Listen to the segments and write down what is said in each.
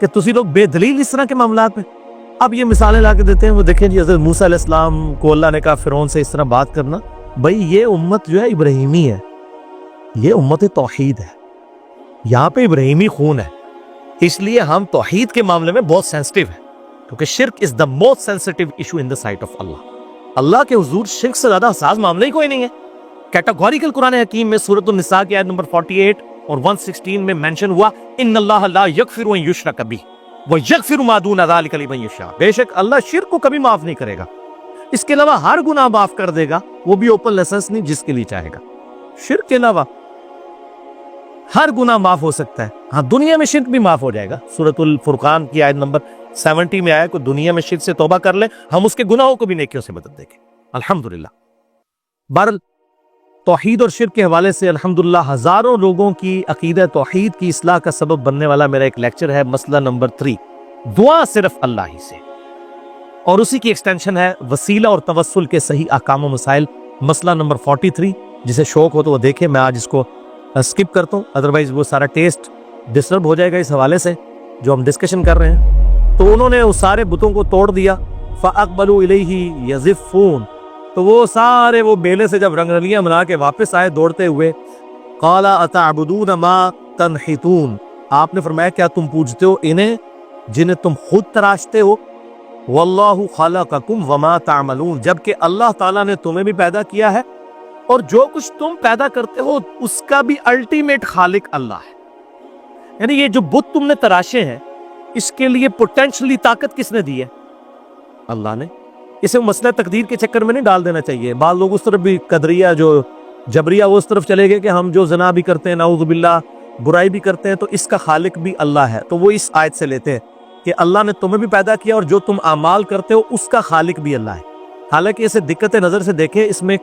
کہ تسی لوگ بے دلیل اس طرح کے معاملات میں. اب یہ مثالیں لا کے دیتے ہیں. وہ دیکھیں جی حضرت موسیٰ علیہ السلام کو اللہ نے کہا فرعون سے اس طرح بات کرنا. بھائی یہ امت جو ہے ابراہیمی ہے, یہ امت توحید ہے, یہاں پہ ابراہیمی خون ہے, اس لیے ہم توحید کے معاملے میں بہت سینسٹیو ہیں, کیونکہ شرک is the most sensitive issue in the sight of اللہ. اللہ کے حضور شرک سے زیادہ حساس معاملہ ہی کوئی نہیں ہے. کیٹاگوریکل قرآن حکیم میں سورۃ النساء کی آیت نمبر 48 اور 116 میں مینشن ہوا, ان اللہ لا یغفر ان یشرک بہ ویغفر ما دون ذلک لمن یشاء. بے شک اللہ شرک کو کبھی معاف نہیں کرے گا, اس کے علاوہ ہر گناہ معاف کر دے گا, وہ بھی اوپن لائسنس نہیں, جس کے لیے چاہے گا. شرک کے علاوہ ہر گناہ معاف ہو سکتا ہے. ہاں دنیا میں شرک بھی معاف ہو جائے گا. سورۃ الفرقان کی آیت نمبر 70 میں آیا کہ دنیا میں شرک سے توبہ کر لے, ہم اس کے گناہوں کو بھی نیکیوں سے بدل دیں گے الحمدللہ. بہرحال توحید اور شرک کے حوالے سے الحمدللہ ہزاروں لوگوں کی عقیدہ توحید کی اصلاح کا سبب بننے والا میرا ایک لیکچر ہے, مسئلہ نمبر 3, دعا صرف اللہ ہی سے, اور اسی کی ایکسٹینشن ہے وسیلہ اور توسل کے صحیح احکام و مسائل, مسئلہ نمبر 43. جسے شوق ہو تو وہ دیکھے, میں آج اس کو اسکپ کرتا ہوں, ادروائز وہ سارا ٹیسٹ ڈسٹرب ہو جائے گا اس حوالے سے جو ہم ڈسکشن کر رہے ہیں. تو انہوں نے اس سارے بتوں کو توڑ دیا. فَأَقْبَلُوا إِلَيْهِ يَزِفُّونَ, تو وہ سارے وہ بیلے سے جب رنگ رلیاں بنا کے واپس آئے دوڑتے ہوئے, قَالَ أَتَعْبُدُونَ مَا تَنْحِتُونَ, آپ نے فرمایا کیا تم پوجتے ہو انہیں جنہیں تم خود تراشتے ہو, وَاللَّهُ خَلَقَكُمْ وَمَا تَعْمَلُونَ, جبکہ اللہ تعالیٰ نے تمہیں بھی پیدا کیا ہے اور جو کچھ تم پیدا کرتے ہو اس کا بھی الٹیمیٹ خالق اللہ ہے. یعنی یہ جو بت تم نے تراشے ہیں اس کے لیے پوٹینشلی طاقت کس نے دی ہے؟ اللہ نے. اسے مسئلہ تقدیر کے چکر میں نہیں ڈال دینا چاہیے. بعض لوگ اس طرف بھی, قدریہ جو جبریہ, وہ اس طرف چلے گئے کہ ہم جو زنا بھی کرتے ہیں, نعوذ باللہ, برائی بھی کرتے ہیں, تو اس کا خالق بھی اللہ ہے. تو وہ اس آیت سے لیتے ہیں کہ اللہ نے تمہیں بھی پیدا کیا اور جو تم اعمال کرتے ہو اس کا خالق بھی اللہ ہے. حالانکہ اسے دقت نظر سے دیکھیں, اس میں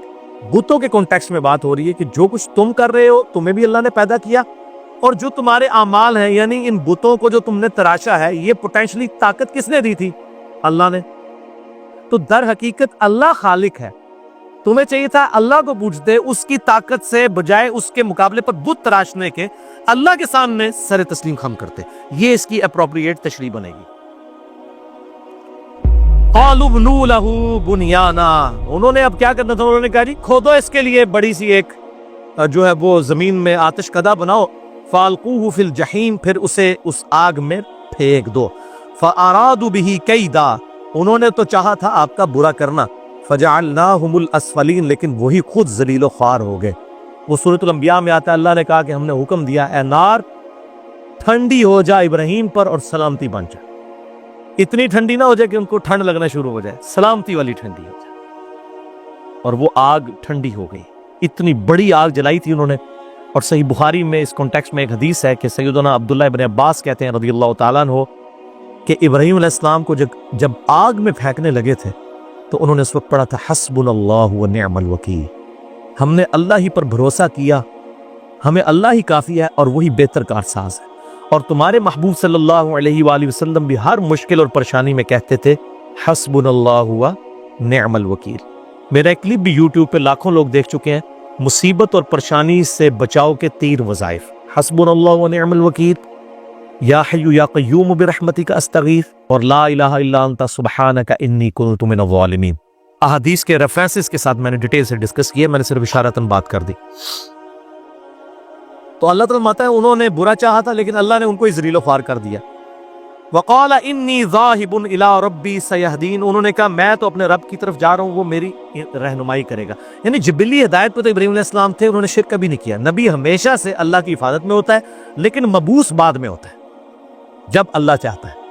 بتوں کے کانٹیکسٹ میں بات ہو رہی ہے کہ جو کچھ تم کر رہے ہو تمہیں بھی اللہ نے پیدا کیا, اور جو تمہارے اعمال ہیں یعنی ان بتوں کو جو تم نے تراشا ہے, یہ پوٹینشلی طاقت کس نے دی تھی؟ اللہ نے. تو در حقیقت اللہ خالق ہے. تمہیں چاہیے تھا اللہ کو پوجتے اس کی طاقت سے, بجائے اس کے مقابلے پر بت تراشنے کے اللہ کے سامنے سر تسلیم خم کرتے. یہ اس کی اپروپریٹ تشریح بنے گی. قالوا ابنوا له بنیانا, انہوں نے اب کیا کرنا تھا, انہوں نے کہا جی کھودو اس کے لیے بڑی سی ایک جو ہے وہ زمین میں آتش کدہ بناؤ. فالقوه فی الجحیم, پھر اسے اس آگ میں پھینک دو. فارادوا به کیدا, انہوں نے تو چاہا تھا آپ کا برا کرنا. فجعلناہم الاسفلین, لیکن وہی خود ذلیل و خوار ہو گئے. وہ سورۃ الانبیاء میں آتا ہے, اللہ نے کہا کہ ہم نے حکم دیا اے نار ٹھنڈی ہو جا ابراہیم پر اور سلامتی بن جا. اتنی ٹھنڈی نہ ہو جائے کہ ان کو ٹھنڈ لگنا شروع ہو جائے, سلامتی والی ٹھنڈی ہو جائے. اور وہ آگ ٹھنڈی ہو گئی. اتنی بڑی آگ جلائی تھی انہوں نے. اور صحیح بخاری میں اس کانٹیکسٹ میں ایک حدیث ہے کہ سیدنا عبداللہ ابن عباس کہتے ہیں رضی اللہ تعالیٰ عنہ کہ ابراہیم علیہ السلام کو جب آگ میں پھینکنے لگے تھے تو انہوں نے اس وقت پڑھا تھا حسبنا اللہ و نعم الوکیل, ہم نے اللہ ہی پر بھروسہ کیا, ہمیں اللہ ہی کافی ہے اور وہی بہتر کارساز ہے. اور تمہارے محبوب صلی اللہ علیہ وآلہ وسلم بھی ہر مشکل اور پریشانی میں کہتے تھے حسبنا اللہ و نعم الوکیل. میرا ایک کلپ بھی یوٹیوب پہ لاکھوں لوگ دیکھ چکے ہیں, مصیبت اور پریشانی سے بچاؤ کے 3 وظائف, حسبنا اللہ و نعم الوکیل, یا حی یا قیوم برحمتک استغیث, اور لا الہ الا انت سبحانک انی کنت من الظالمین. احادیث کے ریفرنسز کے ساتھ میں نے ڈیٹیل سے ڈسکس کیا, میں نے صرف اشارتاً بات کر دی. تو اللہ تعالیٰ ماتا ہے انہوں نے برا چاہا تھا لیکن اللہ نے ان کو ذلیل و خوار کر دیا. وقال انی ذاہب الی ربی سیہدین, انہوں نے کہا میں تو اپنے رب کی طرف جا رہا ہوں, وہ میری رہنمائی کرے گا. یعنی جبلی ہدایت پہ تو ابراہیم علیہ السلام تھے, انہوں نے شرک کبھی نہیں کیا. نبی ہمیشہ سے اللہ کی حفاظت میں ہوتا ہے, لیکن مبعوث بعد میں ہوتا ہے جب اللہ چاہتا ہے.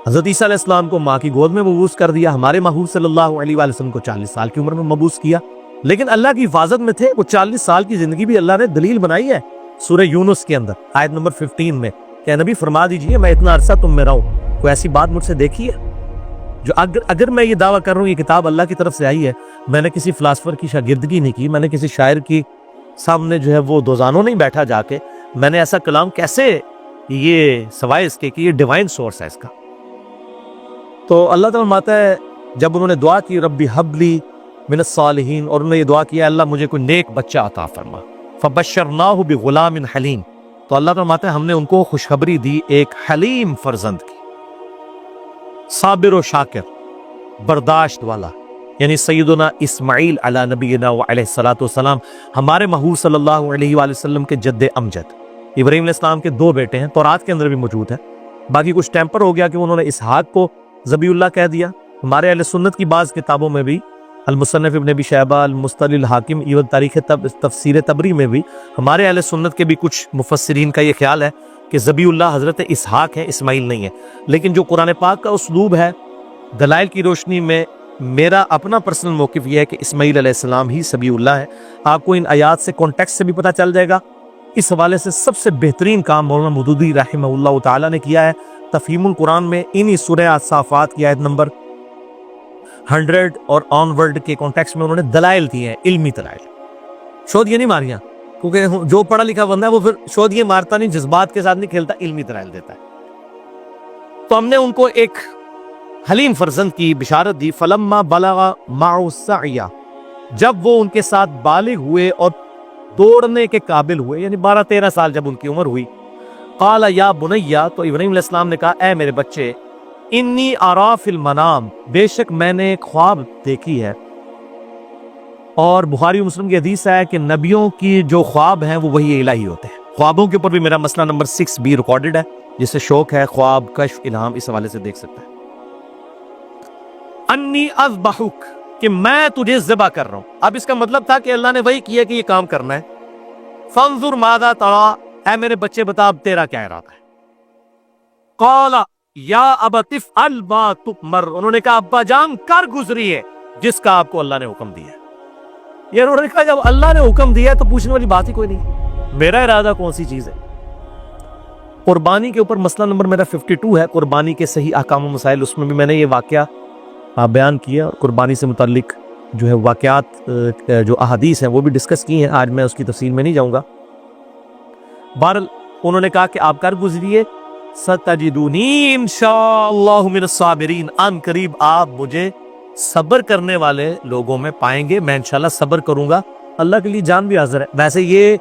حضرت عیسیٰ علیہ السلام کو ماں کی گود میں مبعوث کر دیا, ہمارے محبوب صلی اللہ علیہ وآلہ وسلم کو 40 سال کی عمر میں مبعوث کیا, لیکن اللہ کی حفاظت میں تھے. وہ 40 سال کی زندگی بھی اللہ نے دلیل بنائی ہے سورہ یونس کے اندر آیت نمبر 15 میں کہ نبی فرما دیجئے میں اتنا عرصہ تم میں رہوں. کوئی ایسی بات مجھ سے دیکھی ہے جو اگر میں یہ دعویٰ کر رہا ہوں یہ کتاب اللہ کی طرف سے آئی ہے, میں نے کسی فلاسفر کی شاگردگی نہیں کی, میں نے کسی شاعر کی سامنے جو ہے وہ دوزانوں نہیں بیٹھا جا کے, میں نے ایسا کلام کیسے, یہ سوائے اس کے کہ یہ ڈیوائن سورس ہے اس کا. تو اللہ تعالیٰ ماتا ہے جب انہوں نے دعا کی ربی حبلی من الصالحین, اور انہوں نے یہ دعا کیا اللہ مجھے کوئی نیک بچہ عطا فرما. فبشرناہ بغلام حلیم, تو تو اللہ فرماتے ہیں ہم نے ان کو خوشخبری دی ایک حلیم فرزند کی، صابر و شاکر، برداشت والا، یعنی سیدنا اسماعیل علی نبینا و علیہ الصلوۃ والسلام، ہمارے محبوب صلی اللہ علیہ وآلہ وسلم کے جد امجد ابراہیم علیہ السلام کے 2 بیٹے ہیں، تورات کے اندر بھی موجود ہے۔ باقی کچھ ٹیمپر ہو گیا کہ انہوں نے اسحاق کو ذبیح اللہ کہہ دیا۔ ہمارے اہل سنت کی بعض کتابوں میں بھی، المصنف ابن ابی شیبہ، المستدل الحاکم، ایون تاریخ تفسیر تبری میں بھی ہمارے اہل سنت کے بھی کچھ مفسرین کا یہ خیال ہے کہ ذبیح اللہ حضرت اسحاق ہے، اسماعیل نہیں ہے۔ لیکن جو قرآن پاک کا اسلوب ہے، دلائل کی روشنی میں میرا اپنا پرسنل موقف یہ ہے کہ اسماعیل علیہ السلام ہی ذبیح اللہ ہے۔ آپ کو ان آیات سے کانٹیکسٹ سے بھی پتہ چل جائے گا۔ اس حوالے سے سب سے بہترین کام مولانا مودودی رحمہ اللہ تعالیٰ نے کیا ہے تفہیم القرآن میں، انہی سورہ الصافات کی آیت نمبر 100 اور آن ورڈ کے کانٹیکسٹ میں انہوں نے دلائل دیے ہیں، علمی دلائل، شود یہ نہیں ماریاں، کیونکہ جو پڑھا لکھا بندہ ہے وہ پھر شود یہ مارتا نہیں، جذبات کے ساتھ نہیں کھیلتا، علمی دلائل دیتا ہے۔ تو ہم نے ان کو ایک حلیم فرزند کی بشارت دی۔ فلما بلغ معه السعی، جب وہ ان کے ساتھ بالغ ہوئے اور دوڑنے کے قابل ہوئے، یعنی 12-13 سال جب ان کی عمر ہوئی، قال یا بنی، تو ابراہیم علیہ السلام نے کہا اے میرے بچے، انی ارا فی المنام، بے شک میں نے ایک خواب دیکھی ہے۔ اور بخاری و مسلم کی حدیث ہے کہ نبیوں کی جو خواب ہیں وہ وحی الہی ہوتے ہیں۔ خوابوں کے اوپر بھی میرا مسئلہ نمبر 6 بھی ریکارڈڈ ہے، جسے شوق ہے خواب، کشف، الہام، اس حوالے سے دیکھ سکتا ہے۔ انی اذبحک، کہ میں تجھے ذبح کر رہا ہوں۔ اب اس کا مطلب تھا کہ اللہ نے وہی کیا کہ یہ کام کرنا ہے۔ فانظر ماذا ترى، اے میرے بچے بتا اب تیرا کیا ارادہ ہے۔ قال یا ابت افعل ما تؤمر، انہوں نے کہا ابا جان کر گزریے جس کا آپ کو اللہ نے حکم دیا ہے۔ یہ انہوں نے کہا جب اللہ نے حکم دیا تو پوچھنے والی بات ہی کوئی نہیں، میرا ارادہ کون سی چیز ہے۔ قربانی کے اوپر مسئلہ نمبر میرا 52 ہے، قربانی کے صحیح احکام و مسائل، اس میں بھی میں نے یہ واقعہ بیان کیا، اور قربانی سے متعلق جو ہے واقعات، جو احادیث ہیں وہ بھی ڈسکس کی ہیں، آج میں اس کی تفصیل میں نہیں جاؤں گا۔ بہرحال انہوں نے کہا کہ آپ کر گزریے، ستجدونی انشاءاللہ من الصابرین، ان قریب آپ مجھے صبر کرنے والے لوگوں میں پائیں گے، میں انشاءاللہ صبر کروں گا، اللہ کے لیے جان بھی حاضر ہے۔ ویسے یہ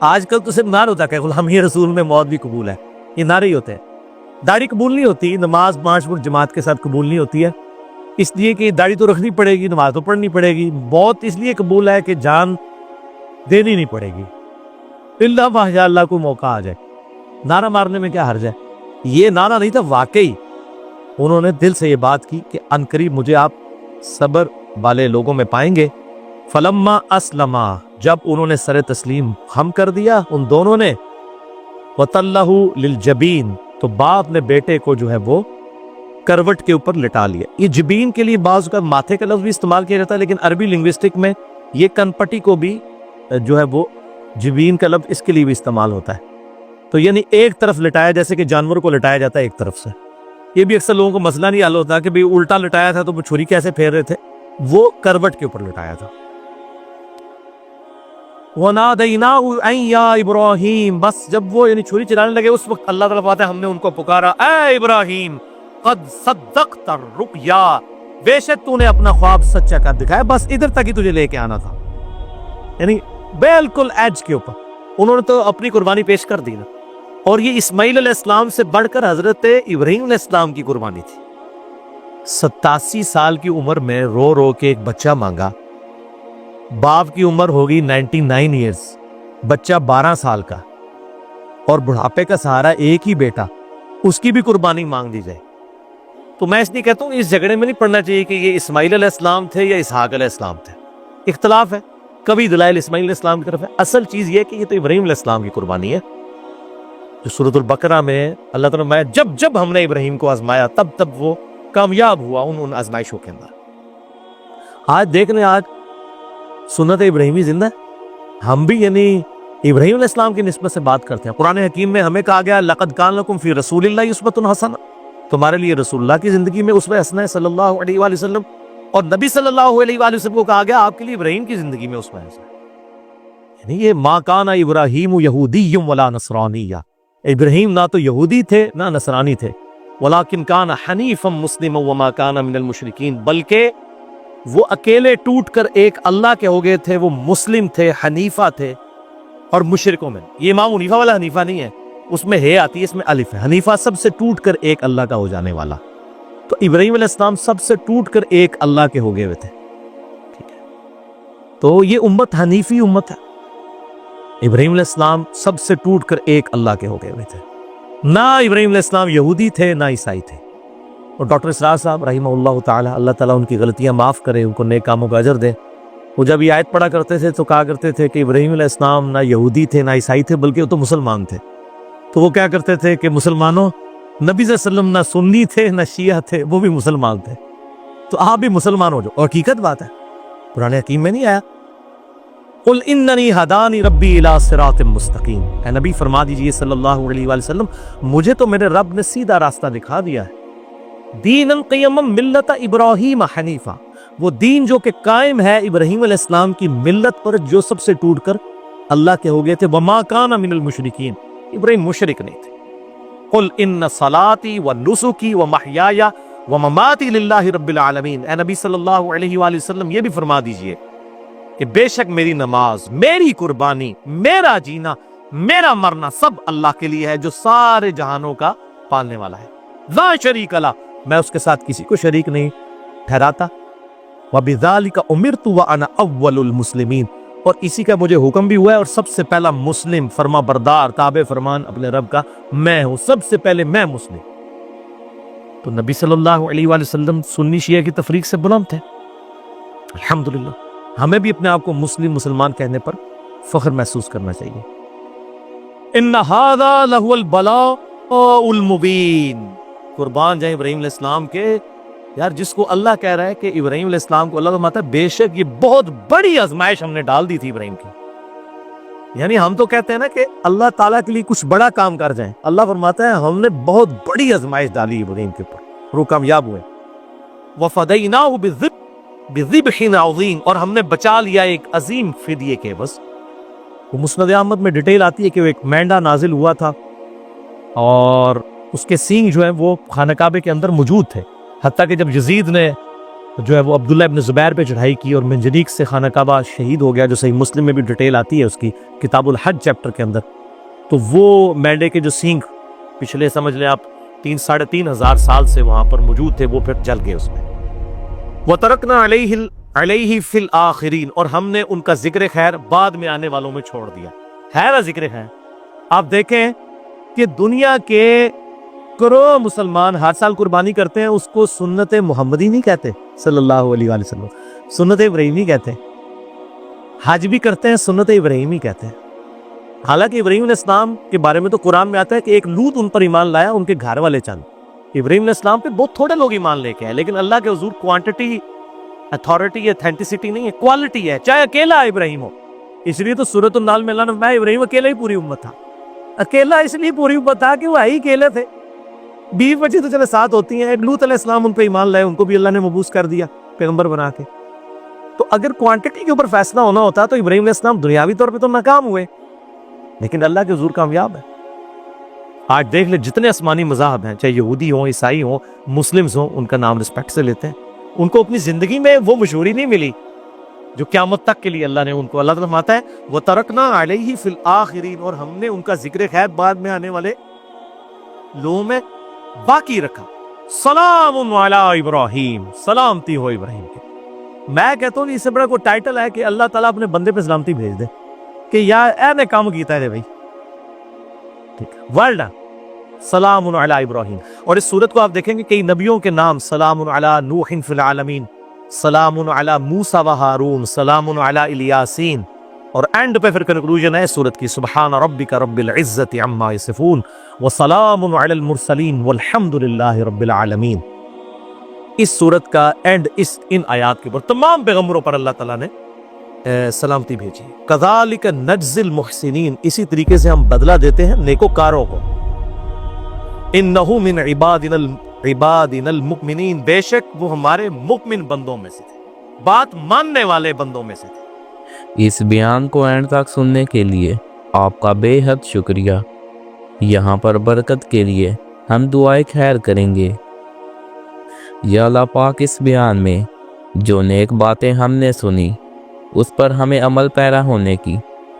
آج کل تو صرف نعرہ ہوتا ہے کہ غلامی رسول میں موت بھی قبول ہے، یہ نعرے ہی ہوتے ہیں، داڑھی قبول نہیں ہوتی، نماز 5 وقت جماعت کے ساتھ قبول نہیں ہوتی ہے، اس لیے کہ داڑھی تو رکھنی پڑے گی، نماز تو پڑھنی پڑے گی۔ موت اس لیے قبول ہے کہ جان دینی نہیں پڑے گی، اللہ ماشاء اللہ کو موقع آ جائے۔ نعرہ مارنے میں کیا حرج ہے؟ یہ نعرہ نہیں تھا، واقعی انہوں نے دل سے یہ بات کی کہ عنقریب مجھے آپ صبر والے لوگوں میں پائیں گے۔ فلما اسلما، جب انہوں نے سر تسلیم خم کر دیا ان دونوں نے، وَتَلَّهُ لِلْجَبِينِ، تو باپ نے بیٹے کو جو ہے وہ کروٹ کے اوپر لٹا لیا۔ یہ جبین کے لیے بعض کا ماتھے کا لفظ بھی استعمال کیا جاتا ہے، لیکن عربی لنگوسٹک میں یہ کن پٹی کو بھی جو ہے وہ جبین کا لفظ اس کے لیے بھی استعمال ہوتا ہے۔ تو یعنی ایک طرف لٹایا، جیسے کہ جانور کو لٹایا جاتا ہے ایک طرف سے۔ یہ بھی اکثر لوگوں کو مسئلہ نہیں حل ہوتا کہ بھئی الٹا لٹایا تھا تو وہ چھری کیسے پھیر رہے تھے، وہ کروٹ کے اوپر لٹایا تھا۔ وَنَادَيْنَاهُ أَن يَا إِبْرَاهِيمُ، بس جب وہ یعنی چھری چلانے لگے اس وقت اللہ تعالیٰ فرماتا ہے ہم نے ان کو پکارا، اے ابراہیم قد صدقت الرؤیا، بے شک تو نے اپنا خواب سچا کر دکھایا، بس ادھر تک ہی تجھے لے کے آنا تھا، یعنی بالکل ایج کے اوپر انہوں نے تو اپنی قربانی پیش کر دی نا۔ اور یہ اسماعیل علیہ السلام سے بڑھ کر حضرت ابراہیم علیہ السلام کی قربانی تھی۔ 87 سال کی عمر میں رو رو کے ایک بچہ مانگا، باپ کی عمر ہوگی 99 ایئرز، بچہ 12 سال کا، اور بڑھاپے کا سہارا ایک ہی بیٹا، اس کی بھی قربانی مانگ دی جائے۔ تو میں اس لیے کہتا ہوں اس جھگڑے میں نہیں پڑنا چاہیے کہ یہ اسماعیل علیہ السلام تھے یا اسحاق علیہ السلام تھے، اختلاف ہے، کبھی دلائل اسماعیل علیہ السلام کی طرف ہے، اصل چیز یہ کہ یہ تو ابراہیم علیہ السلام کی قربانی ہے، جو سورۃ البقرہ میں اللہ تعالیٰ نے جب جب ہم نے ابراہیم کو آزمایا تب تب وہ کامیاب ہوا ان آزمائشوں کے اندر۔ آج دیکھ لیں، آج سنت ابراہیمی زندہ ہے، ہم بھی یعنی ابراہیم علیہ السلام کی نسبت سے بات کرتے ہیں۔ قرآن حکیم میں ہمیں کہا گیا لقد کان لکم فی رسول اللہ اسوۃ حسنہ، تمہارے لیے رسول اللہ کی زندگی میں اسوہ حسنہ ہے صلی اللہ علیہ وآلہ وسلم، اور نبی صلی اللہ علیہ وآلہ وسلم کو کہا گیا آپ کے لیے ابراہیم کی زندگی میں اسوہ حسنہ ہے۔ یعنی یہ ما کان ابراہیم یہودی ولا نصرانی، ابراہیم نہ تو یہودی تھے نہ نصرانی تھے، ولیکن کان حنیفا مسلما وما کان من المشرکین، بلکہ وہ اکیلے ٹوٹ کر ایک اللہ کے ہو گئے تھے، وہ مسلم تھے، حنیفہ تھے، اور مشرکوں میں. یہ امام حنیفہ والا حنیفہ نہیں ہے، اس میں ہے آتی ہے، اس میں الف ہے. حنیفہ سب سے ٹوٹ کر ایک اللہ کا ہو جانے والا. تو ابراہیم علیہ السلام سب سے ٹوٹ کر ایک اللہ کے ہو گئے ہوئے تھے. ٹھیک ہے، تو یہ امت حنیفی امت ہے. ابراہیم علیہ السلام سب سے ٹوٹ کر ایک اللہ کے ہو گئے ہوئے تھے. نہ ابراہیم علیہ السلام یہودی تھے نہ عیسائی تھے. اور ڈاکٹر اسرار صاحب رحمہ اللہ تعالی، اللہ تعالیٰ ان کی غلطیاں معاف کرے، ان کو نیک کاموں کا اجر دے، وہ جب یہ آیت پڑھا کرتے تھے تو کہا کرتے تھے کہ ابراہیم علیہ السلام نہ یہودی تھے نہ عیسائی تھے بلکہ وہ تو مسلمان تھے. تو وہ کیا کرتے تھے کہ مسلمانوں، نبی صلی اللہ علیہ وسلم نہ سنی تھے نہ شیعہ تھے، وہ بھی مسلمان تھے، تو آپ بھی مسلمان ہو جاؤ. اور حقیقت بات ہے، قرآن حکیم میں نہیں آیا قل اننی ہدانی ربی الی صراط مستقیم. اے نبی فرما دیجئے صلی اللہ علیہ وآلہ وسلم، مجھے تو میرے رب نے سیدھا راستہ دکھا دیا ہے. دینا قیما ملت ابراہیم حنیفہ، وہ دین جو کہ قائم ہے ابراہیم علیہ السلام کی ملت پر، جو سب سے ٹوٹ کر اللہ کے ہو گئے تھے. وما کان من المشرکین، ابراہیم مشرک نہیں تھے. قل ان صلاتی ونسکی ومحیای ومماتی للہ رب العالمین. اے نبی صلی اللہ علیہ وآلہ وسلم یہ بھی فرما دیجئے کہ بے شک میری نماز، میری قربانی، میرا جینا، میرا مرنا سب اللہ کے لیے ہے جو سارے جہانوں کا پالنے والا ہے. لا شریک لہ، میں اس کے ساتھ کسی کو شریک نہیں ٹھہراتا. وَبِذَلِكَ أُمِرْتُ وَأَنَا أَوَّلُ الْمُسْلِمِينَ، اور اسی کا مجھے حکم بھی ہوا ہے اور سب سے پہلا مسلم، فرما بردار، تابع فرمان اپنے رب کا میں ہوں، سب سے پہلے میں مسلم. تو نبی صلی اللہ علیہ وآلہ وسلم سنی شیعہ کی تفریق سے بلند تھے. الحمدللہ ہمیں بھی اپنے آپ کو مسلمان کہنے پر فخر محسوس کرنا چاہیے. ان ھذا لہو البلاء المبین. قربان جائیں ابراہیم علیہ السلام کے. یار جس کو اللہ کہہ رہا ہے کہ ابراہیم علیہ السلام کو اللہ فرماتا ہے بے شک یہ بہت بڑی آزمائش ہم نے ڈال دی تھی ابراہیم کی. یعنی ہم تو کہتے ہیں نا کہ اللہ تعالیٰ کے لیے کچھ بڑا کام کر جائیں، اللہ فرماتا ہے ہم نے بہت بڑی آزمائش ڈالی ابراہیم کے اوپر اور وہ کامیاب ہوئے. وَفَدَيْنَاهُ بِذِبْحٍ عَظِيمٍ، اور ہم نے بچا لیا ایک عظیم فدیے کے. بس وہ مسند احمد میں ڈیٹیل آتی ہے کہ وہ ایک مینڈا نازل ہوا تھا اور اس کے سینگ جو ہیں وہ خانہ کعبے کے اندر موجود تھے. حتیٰ کہ جب یزید نے جو ہے وہ عبداللہ ابن زبیر پہ چڑھائی کی اور منجنیق سے خانہ کعبہ شہید ہو گیا، جو صحیح مسلم میں بھی ڈیٹیل آتی ہے اس کی کتاب الحج چیپٹر کے اندر، تو وہ مینڈے کے جو سینگ پچھلے سمجھ لیں آپ 3,500 سال سے وہاں پر موجود تھے، وہ پھر جل گئے اس میں. وَتَرَكْنَا عَلَيْهِ فِي الْآخِرِينَ، اور ہم نے ان کا ذکر خیر بعد میں آنے والوں میں چھوڑ دیا. ہے نا ذکر خیر؟ آپ دیکھیں کہ دنیا کے کروڑوں مسلمان ہر سال قربانی کرتے ہیں، اس کو سنت محمدی نہیں کہتے صلی اللہ علیہ وآلہ وسلم، سنت ابراہیمی کہتے ہیں. حج بھی کرتے ہیں، سنت ابراہیمی کہتے ہیں. حالانکہ ابراہیم علیہ السلام کے بارے میں تو قرآن میں آتا ہے کہ ایک لوط ان پر ایمان لایا، ان کے گھر والے چند. ابراہیم علیہ السلام پہ بہت تھوڑے لوگ ایمان لے کے ہیں، لیکن اللہ کے حضور کوانٹٹی، اتھارٹی، اتھینٹسٹی نہیں ہے، کوالٹی ہے. چاہے اکیلا ابراہیم ہو، اس لیے تو سورۃ النحل میں اللہ نے فرمایا ابراہیم اکیلا ہی پوری امت تھا. اکیلا اس لیے پوری امت تھا کہ وہ ہی اکیلے تھے، بیوی بچے تو چلے ساتھ ہوتی ہیں. لوط علیہ السلام ان پہ ایمان لائے، ان کو بھی اللہ نے مبعوث کر دیا پیغمبر بنا کے. تو اگر کوانٹٹی کے اوپر فیصلہ ہونا ہوتا تو ابراہیم علیہ السلام دنیاوی طور پہ تو ناکام ہوئے، لیکن اللہ کے حضور کامیاب ہے. آج دیکھ لیں جتنے آسمانی مذاہب ہیں، چاہے یہودی ہوں، عیسائی ہوں، مسلمز ہوں، ان کا نام رسپیکٹ سے لیتے ہیں. ان کو اپنی زندگی میں وہ مشہوری نہیں ملی جو قیامت تک کے لیے اللہ نے ان کو، اللہ تعالیٰ فرماتا ہے وَتَرَكْنَا عَلَيْهِ فِي الْآخِرِينَ، اور ہم نے ان کا ذکر خیر بعد میں آنے والے لوگوں میں باقی رکھا. سلام علی ابراہیم، سلامتی ہو ابراہیم کے. میں کہتا ہوں اس سے بڑا کوئی ٹائٹل ہے کہ اللہ تعالیٰ اپنے بندے پہ سلامتی بھیج دے کہ یار اے نے کام کیتا ہے بھائی، ٹھیک ہے، ورلڈ سلام علی ابراہیم. اور اس صورت کو آپ دیکھیں گے کئی نبیوں کے نام، سلام علی نوح فی العالمین، سلام علی موسیٰ و ہارون، سلام علی الیاسین، اور اینڈ پہ پھر کنکلوژن ہے صورت کی سبحان ربک رب العزت عما یصفون وسلام علی المرسلین والحمد للہ رب العالمین. اس صورت کا اینڈ ان آیات کے اوپر تمام پیغمبروں پر اللہ تعالیٰ نے سلامتی بھیجی. کذالک نجزی المحسنین، اسی طریقے سے ہم بدلہ دیتے ہیں نیکوکاروں کو. انہ من عبادنا المؤمنین، بے شک وہ ہمارے مؤمن بندوں میں سے تھے، بات ماننے والے بندوں میں سے تھے. اس بیان کو اینڈ تک سننے کے لیے آپ کا بے حد شکریہ. یہاں پر برکت کے لیے ہم دعائے خیر کریں گے. یا اللہ پاک اس بیان میں جو نیک باتیں ہم نے سنی اس پر ہمیں عمل پیرا ہونے کی